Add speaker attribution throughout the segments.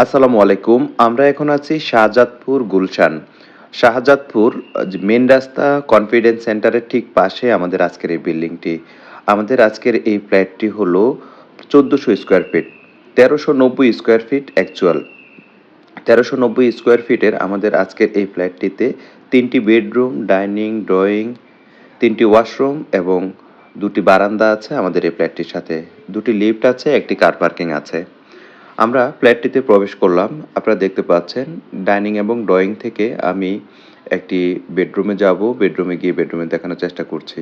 Speaker 1: আসসালামু আলাইকুম। আমরা এখন আছি শাহজাদপুর গুলশান। শাহজাদপুর যে মেইন রাস্তা কনফিডেন্স সেন্টারের ঠিক পাশে আমাদের আজকের এই বিল্ডিংটি। আমাদের আজকের এই ফ্ল্যাটটি হলো ১৪০০ square feet. ১৩৯০ square feet actual. ১৩৯০ square ফিটের আমাদের আজকের এই ফ্ল্যাটটিতে ৩ টি বেডরুম, ডাইনিং, ড্রয়িং, ৩ টি ওয়াশরুম এবং ২ টি বারান্দা আছে আমাদের এই ফ্ল্যাটটির সাথে। ২ টি লিফট আছে, ১ টি কার পার্কিং আছে। আমরা ফ্ল্যাটটিতে প্রবেশ করলাম। আপনারা দেখতে পাচ্ছেন ডাইনিং এবং ড্রয়িং থেকে আমি একটি বেডরুমে যাব। বেডরুমে গিয়ে বেডরুমে দেখানোর চেষ্টা করছি।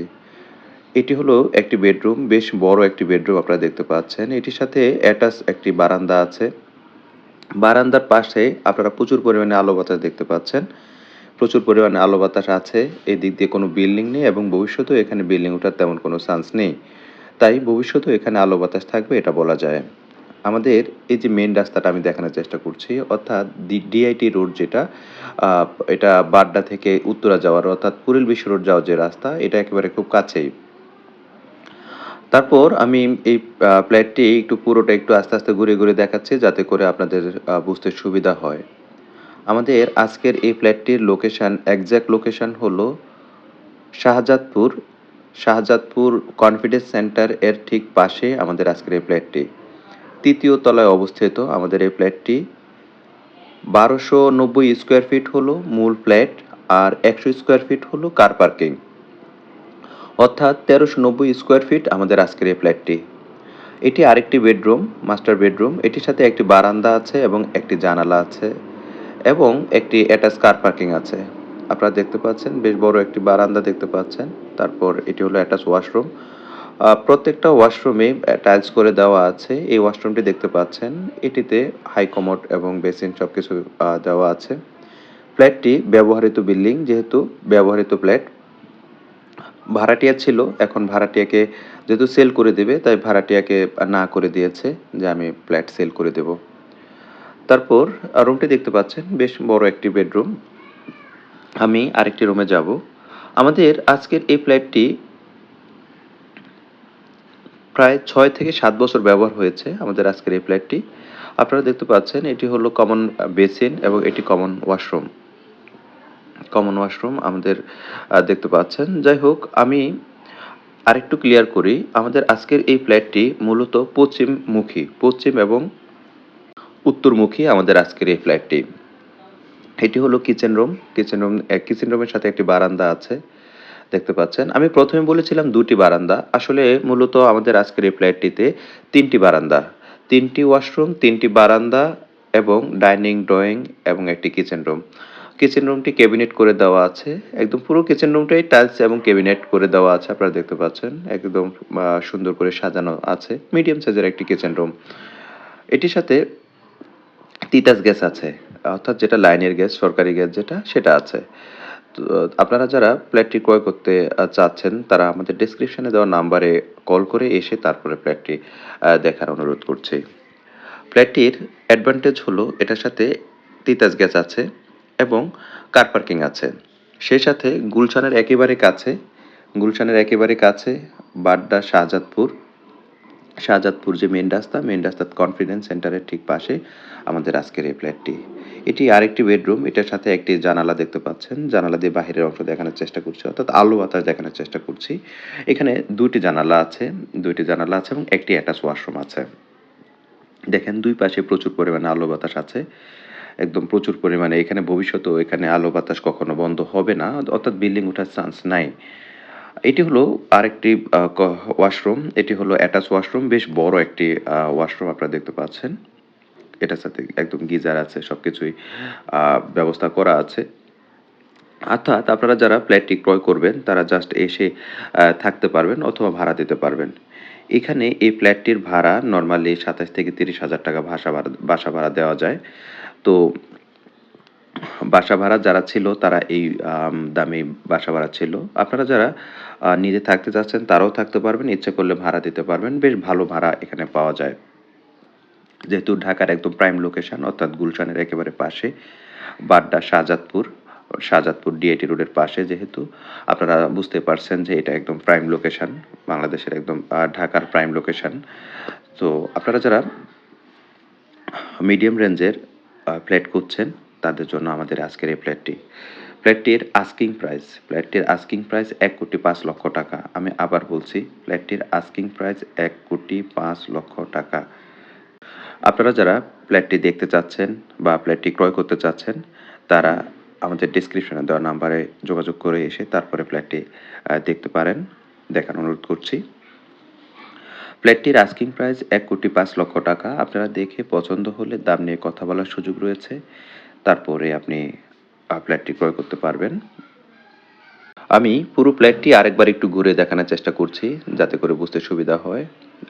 Speaker 1: এটি হলো একটি বেডরুম, বেশ বড় একটি বেডরুম আপনারা দেখতে পাচ্ছেন। এটির সাথে অ্যাটাচ একটি বারান্দা আছে। বারান্দার পাশে আপনারা প্রচুর পরিমাণে আলো বাতাস দেখতে পাচ্ছেন। প্রচুর পরিমাণে আলো বাতাস আছে। এদিক দিয়ে কোনো বিল্ডিং নেই এবং ভবিষ্যতেও এখানে বিল্ডিং ওঠার তেমন কোনো চান্স নেই। তাই ভবিষ্যতেও এখানে আলো বাতাস থাকবে এটা বলা যায়। আমাদের এই যে মেইন রাস্তাটা আমি দেখানোর চেষ্টা করছি অর্থাৎ ডিআইটি রোড যেটা আ এটা বাড্ডা থেকে উত্তরা যাওয়ার অর্থাৎ কুড়িল বিশ্ব রোড যাওয়ার যে রাস্তা এটা একেবারে খুব কাছেই। তারপর আমি এই ফ্ল্যাটটি একটু পুরোটা একটু আস্তে, আস্তে ঘুরে, ঘুরে দেখাচ্ছি যাতে করে আপনাদের বুঝতে সুবিধা হয়। আমাদের আজকের এই ফ্ল্যাটটির লোকেশন, এক্সাক্ট লোকেশন হলো শাহজাদপুর, শাহজাদপুর কনফিডেন্স সেন্টার এর ঠিক পাশে আমাদের আজকের এই ফ্ল্যাটটি। ৩য় তলায় অবস্থিত আমাদের এই ফ্ল্যাটটি। ১২৯০ স্কোয়ার ফিট হলো মূল ফ্ল্যাট আর ১০০ স্কোয়ার ফিট হলো কার পার্কিং। অর্থাৎ ১৩৯০ স্কোয়ার ফিট আমাদের আজকের এই ফ্ল্যাটটি। এটি আরেকটি বেডরুম, মাস্টার বেডরুম। এটির সাথে একটি বারান্দা আছে এবং একটি জানালা আছে এবং একটি অ্যাটাচ কার পার্কিং আছে। আপনারা দেখতে পাচ্ছেন বেশ বড় একটি বারান্দা দেখতে পাচ্ছেন। তারপর এটি হলো অ্যাটাচ ওয়াশরুম। প্রত্যেকটা ওয়াশরুমে টাইলস করে দেওয়া আছে। এই ওয়াশরুমটি দেখতে পাচ্ছেন। এটিতে হাই কমোড এবং বেসিন সবকিছু দেওয়া আছে। ফ্ল্যাটটি ব্যবহৃত বিল্ডিং যেহেতু ব্যবহৃত ফ্ল্যাট। ভাড়াটিয়া ছিল, এখন ভাড়াটিয়াকে যেহেতু সেল করে দিবে তাই ভাড়াটিয়াকে না করে দিয়েছে যে আমি ফ্ল্যাট সেল করে দেব। তারপর রুমটি দেখতে পাচ্ছেন বেশ বড় একটি বেডরুম। আমি আরেকটি রুমে যাব। আমাদের আজকের এই ফ্ল্যাটটি প্রায় ৬ থেকে ৭ বছর ব্যবহার হয়েছে আমাদের আজকের এই ফ্ল্যাটটি। আপনারা দেখতে পাচ্ছেন এটি হলো কমন বেসিন এবং এটি কমন ওয়াশরুম। কমন ওয়াশরুম আমাদের দেখতে পাচ্ছেন। যাই হোক আমি আরেকটু ক্লিয়ার করি। আমাদের আজকের এই ফ্ল্যাটটি মূলত পশ্চিমমুখী, পশ্চিম এবং উত্তরমুখী আমাদের আজকের এই ফ্ল্যাটটি। এটি হলো কিচেন রুম। কিচেন রুমের সাথে একটি বারান্দা আছে। দেখতে পাচ্ছেন। আমি ১ম এ বলেছিলাম ২ টি বারান্দা। আসলে মূলত আমাদের আজকের এই ফ্ল্যাটটিতে ৩ টি বারান্দা। ৩ টি ওয়াশরুম, ৩ টি বারান্দা এবং ডাইনিং, ড্রয়িং এবং একটি কিচেন রুম। কিচেন রুমটি ক্যাবিনেট করে দেওয়া আছে। একদম পুরো কিচেন রুমটাই টাইলস এবং ক্যাবিনেট করে দেওয়া আছে। আপনারা দেখতে পাচ্ছেন। একদম সুন্দর করে সাজানো আছে। মিডিয়াম সাইজের একটি কিচেন রুম। এটির সাথে তিতাস গ্যাস আছে। অর্থাৎ যেটা লাইনের গ্যাস, সরকারি গ্যাস যেটা সেটা আছে। তো আপনারা যারা ফ্ল্যাটটি ক্রয় করতে চাচ্ছেন তারা আমাদের ডেসক্রিপশনে দেওয়া নাম্বারে কল করে এসে তারপরে ফ্ল্যাটটি দেখার অনুরোধ করছি। ফ্ল্যাটটির অ্যাডভান্টেজ হলো এটার সাথে তিতাস গ্যাস আছে এবং কার পার্কিং আছে। সেই সাথে গুলশানের একেবারে কাছে বাড্ডা শাহজাদপুর যে মেইন রাস্তা কনফিডেন্স সেন্টারের ঠিক পাশে আমাদের আজকের এই ফ্ল্যাটটি। এটি আরেকটি বেডরুম। এটার সাথে একটি জানালা দেখতে পাচ্ছেন। জানালা দিয়ে বাহিরের অংশ দেখানোর চেষ্টা করছি অর্থাৎ আলো বাতাস দেখানোর চেষ্টা করছি। এখানে ২ টি জানালা আছে, ২ টি জানালা আছে এবং একটি অ্যাটাচ ওয়াশরুম আছে। দেখেন ২ পাশে প্রচুর পরিমাণে আলো বাতাস আছে। একদম প্রচুর পরিমাণে এখানে ভবিষ্যতেও এখানে আলো বাতাস কখনো বন্ধ হবে না। অর্থাৎ বিল্ডিং ওঠার চান্স নাই। এটি হলো আরেকটি আ ক ওয়াশরুম। এটি হলো অ্যাটাচ ওয়াশরুম। বেশ বড় একটি ওয়াশরুম আপনারা দেখতে পাচ্ছেন। এটার সাথে একদম গিজার আছে, সবকিছুই আ ব্যবস্থা করা আছে। অর্থাৎ আপনারা যারা ফ্ল্যাটটি ক্রয় করবেন তারা জাস্ট এসে থাকতে পারবেন অথবা ভাড়া দিতে পারবেন। এখানে এই ফ্ল্যাটটির ভাড়া নরমালি ২৭ থেকে ৩০,০০০ টাকা বাসা ভাড়া দেওয়া যায়। তো বাসা ভাড়া যারা ছিল তারা এই দামে বাসা ভাড়া ছিল। আপনারা যারা নিজে থাকতে চাচ্ছেন তারাও থাকতে পারবেন, ইচ্ছে করলে ভাড়া দিতে পারবেন। বেশ ভালো ভাড়া এখানে পাওয়া যায়। যেহেতু ঢাকার একদম প্রাইম লোকেশন অর্থাৎ গুলশানের একেবারে পাশে বাড্ডা শাহজাদপুর ডিআইটি রোডের পাশে যেহেতু আপনারা বুঝতে পারছেন যে এটা একদম প্রাইম লোকেশন, বাংলাদেশের একদম ঢাকার প্রাইম লোকেশন। তো আপনারা যারা মিডিয়াম রেঞ্জের ফ্ল্যাট খুঁজছেন, তাদের জন্য আমাদের আজকের এই ফ্ল্যাটটি। ফ্ল্যাটটির আস্কিং প্রাইস ৳১,৫,০০,০০০ আমি আবার বলছি, ফ্ল্যাটটির আস্কিং প্রাইস ৳১,৫,০০,০০০। আপনারা যারা ফ্ল্যাটটি দেখতে চাচ্ছেন বা ফ্ল্যাটটি ক্রয় করতে চাচ্ছেন, তারা আমাদের ডেসক্রিপশনে দেওয়া নাম্বারে যোগাযোগ করে এসে তারপরে ফ্ল্যাটটি দেখতে পারেন। দেখার অনুরোধ করছি। ফ্ল্যাটটির আস্কিং প্রাইস ৳১,৫,০০,০০০। আপনারা দেখে পছন্দ হলে দাম নিয়ে কথা বলার সুযোগ রয়েছে। তারপরে আপনি ফ্ল্যাটটি ক্রয় করতে পারবেন। আমি পুরো ফ্ল্যাটটি আরেকবার একটু ঘুরে দেখানোর চেষ্টা করছি, যাতে করে বুঝতে সুবিধা হয়।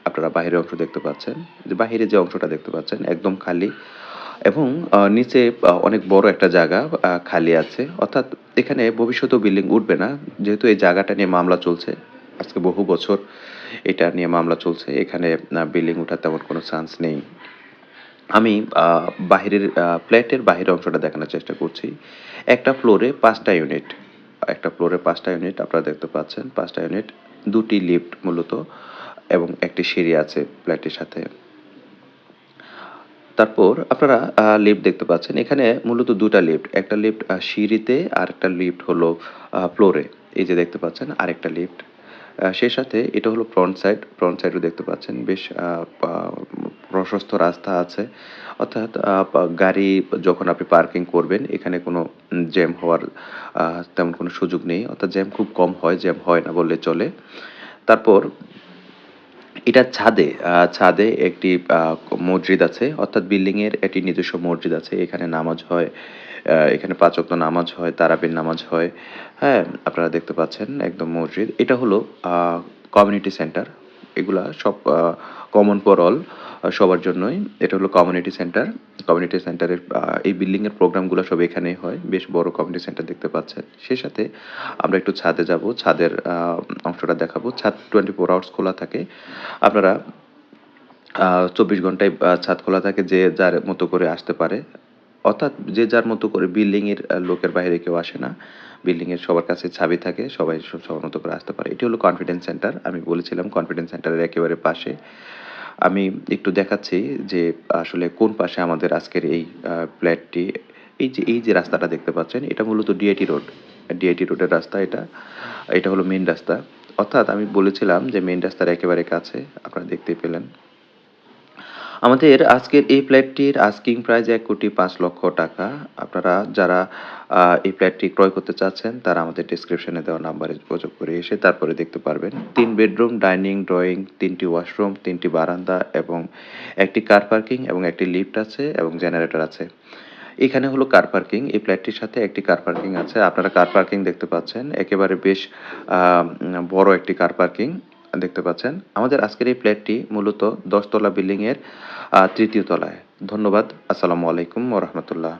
Speaker 1: আপনারা বাহিরের অংশ দেখতে পাচ্ছেন। যে বাহিরে যে অংশটা দেখতে পাচ্ছেন একদম খালি এবং নিচে অনেক বড় একটা জায়গা খালি আছে। অর্থাৎ এখানে ভবিষ্যতেও বিল্ডিং উঠবে না। যেহেতু এই জায়গাটা নিয়ে মামলা চলছে। আজকে বহু বছর এটা নিয়ে মামলা চলছে। এখানে বিল্ডিং উঠার তেমন কোনো চান্স নেই। আমি ফ্ল্যাটের বাহিরের অংশটা দেখানোর চেষ্টা করছি। একটা ফ্লোরে ৫ টা ইউনিট। একটা ফ্লোরে ৫ টা ইউনিট আপনারা দেখতে পাচ্ছেন। ৫ টা ইউনিট, ২ টি লিফট মূলত এবং একটি সিঁড়ি আছে ফ্ল্যাটটির সাথে। তারপর আপনারা লিফট দেখতে পাচ্ছেন। এখানে মূলত ২ টা লিফট। একটা লিফট সিঁড়িতে, আরেকটা লিফট হলো ফ্লোরে। এই যে দেখতে পাচ্ছেন আরেকটা লিফট। সেই সাথে এটা হলো ফ্রন্ট সাইড। ফ্রন্ট সাইডও দেখতে পাচ্ছেন বেশ পা প্রশস্ত রাস্তা আছে। অর্থাৎ গাড়ি যখন আপনি পার্কিং করবেন এখানে কোনো জ্যাম হওয়ার আ তেমন কোনো সুযোগ নেই। অর্থাৎ জ্যাম খুব কম হয়, জ্যাম হয় না বললেই চলে। তারপর এটার ছাদে একটি মসজিদ আছে। অর্থাৎ বিল্ডিং এর একটি নিজস্ব মসজিদ আছে। এখানে নামাজ হয়। এখানে ৫ ওয়াক্ত নামাজ হয়, তারাবির নামাজ হয়। হ্যাঁ? আপনারা দেখতে পাচ্ছেন একদম মসজিদ। এটা হলো আ কমিউনিটি সেন্টার। এগুলা সব কমন ফর অল, সবার জন্যই। এটা হলো কমিউনিটি সেন্টার। কমিউনিটি সেন্টারের এই বিল্ডিং এর প্রোগ্রামগুলো সব এখানেই হয়। বেশ বড় কমিউনিটি সেন্টার দেখতে পাচ্ছেন। সেই সাথে আমরা একটু ছাদে যাবো। ছাদের অংশটা দেখাবো। ছাদ 24 আওয়ার্স খোলা থাকে। আপনারা ২৪ ঘন্টাই ছাদ খোলা থাকে। যে যার মতো করে আসতে পারে। অর্থাৎ যে যার মতো করে, বিল্ডিং এর লোকের বাইরে কেউ আসে না। বিল্ডিং এর সবার কাছে চাবি থাকে। সবাই সবার মতো করে আসতে পারে। এটি হলো কনফিডেন্স সেন্টার। আমি বলেছিলাম কনফিডেন্স সেন্টারের একেবারে পাশে। আমি একটু দেখাচ্ছি যে আসলে কোন পাশে আমাদের আজকের এই ফ্ল্যাটটি। এই যে রাস্তাটা দেখতে পাচ্ছেন, এটা মূলত ডিআইটি রোড। ডিআইটি রোডের রাস্তা এটা। এটা হলো মেইন রাস্তা। অর্থাৎ আমি বলেছিলাম যে মেইন রাস্তার একেবারে কাছে। আপনারা দেখতেই পেলেন। আমাদের আজকের এই ফ্ল্যাটটির আস্কিং প্রাইস ৳১,৫,০০,০০০। আপনারা যারা এই ফ্ল্যাটটি ক্রয় করতে চাচ্ছেন, তারা আমাদের ডেসক্রিপশনে দেওয়া নাম্বারে যোগাযোগ করে এসে তারপরে দেখতে পারবেন। ৩ বেডরুম, ডাইনিং, ড্রয়িং, ৩ টি ওয়াশরুম, ৩ টি বারান্দা এবং ১ টি কার পার্কিং এবং ১ টি লিফট আছে এবং জেনারেটর আছে। এখানে হলো কার পার্কিং। এই ফ্ল্যাটটির সাথে একটি কার পার্কিং আছে। আপনারা কার পার্কিং দেখতে পাচ্ছেন। একেবারে বেশ বড় একটি কার পার্কিং দেখতে পাচ্ছেন। আমাদের আজকের এই ফ্ল্যাটটি মূলত ১০ তলা বিল্ডিং এর ৩য় তলায়। ধন্যবাদ। আসসালামু আলাইকুম ওয়া রাহমাতুল্লাহ।